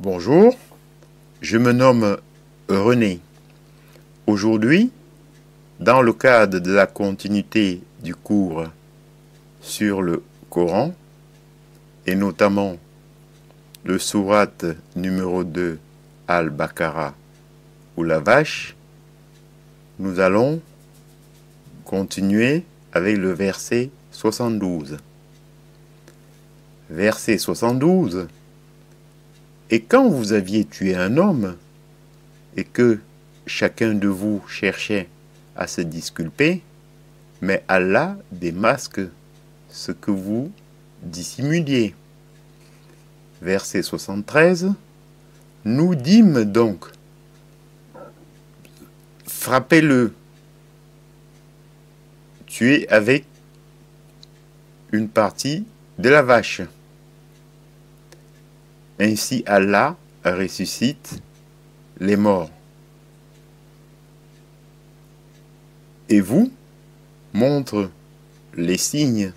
Bonjour, je me nomme René. Aujourd'hui, dans le cadre de la continuité du cours sur le Coran, et notamment le sourate numéro 2 Al-Baqarah ou la vache, nous allons continuer avec le verset 72. Verset 72. Et quand vous aviez tué un homme, et que chacun de vous cherchait à se disculper, mais Allah démasque ce que vous dissimuliez. Verset 73. Nous dîmes donc, frappez-le, tuez avec une partie de la vache. Ainsi Allah ressuscite les morts. Et vous montre les signes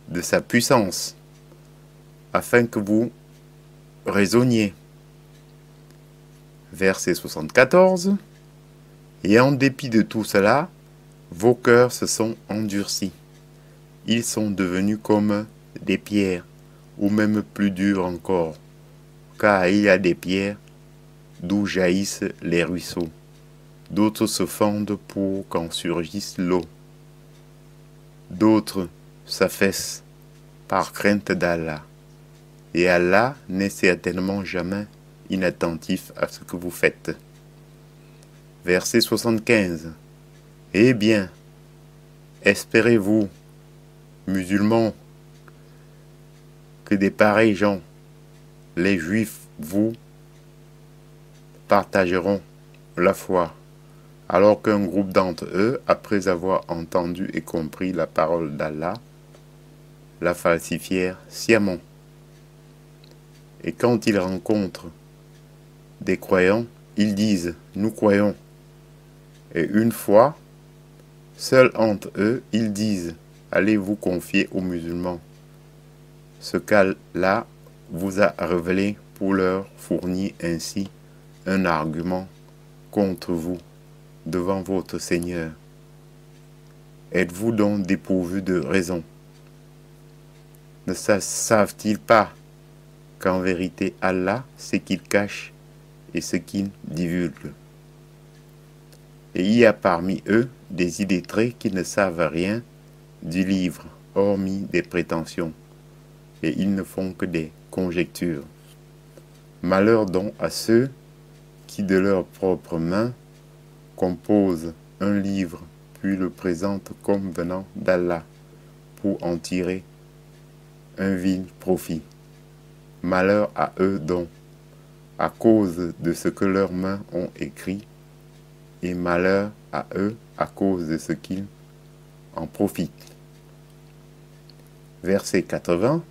de sa puissance, afin que vous raisonniez. Verset 74. Et en dépit de tout cela, vos cœurs se sont endurcis. Ils sont devenus comme des pierres, ou même plus durs encore, car il y a des pierres d'où jaillissent les ruisseaux. D'autres se fendent pour qu'en surgisse l'eau. D'autres s'affaissent par crainte d'Allah. Et Allah n'est certainement jamais inattentif à ce que vous faites. Verset 75. Eh bien, espérez-vous, musulmans, que des pareils gens, les Juifs, vous, partageront la foi, alors qu'un groupe d'entre eux, après avoir entendu et compris la parole d'Allah, la falsifièrent sciemment. Et quand ils rencontrent des croyants, ils disent « Nous croyons ». Et une fois, seuls entre eux, ils disent « Allez vous confier aux musulmans ». Ce qu'Allah vous a révélé pour leur fournir ainsi un argument contre vous devant votre Seigneur. Êtes-vous donc dépourvus de raison? Ne savent-ils pas qu'en vérité Allah sait qu'il cache et ce qu'il divulgue? Et il y a parmi eux des illettrés qui ne savent rien du livre, hormis des prétentions, et ils ne font que des conjectures. Malheur donc à ceux qui de leurs propres mains composent un livre, puis le présentent comme venant d'Allah, pour en tirer un vil profit. Malheur à eux donc, à cause de ce que leurs mains ont écrit, et malheur à eux à cause de ce qu'ils en profitent. Verset 80.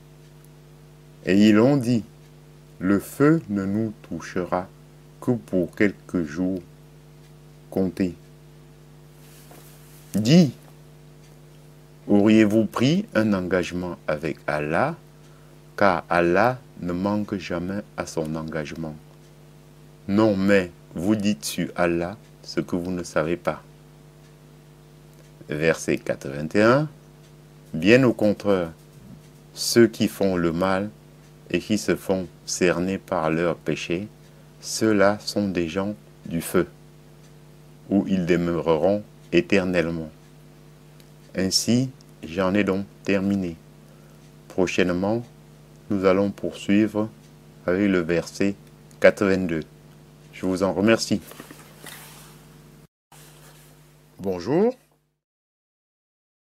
Et ils ont dit, le feu ne nous touchera que pour quelques jours comptés. Dis, auriez-vous pris un engagement avec Allah, car Allah ne manque jamais à son engagement. Non, mais vous dites sur Allah ce que vous ne savez pas. Verset 81. Bien au contraire, ceux qui font le mal et qui se font cerner par leurs péchés, ceux-là sont des gens du feu, où ils demeureront éternellement. Ainsi, j'en ai donc terminé. Prochainement, nous allons poursuivre avec le verset 82. Je vous en remercie. Bonjour,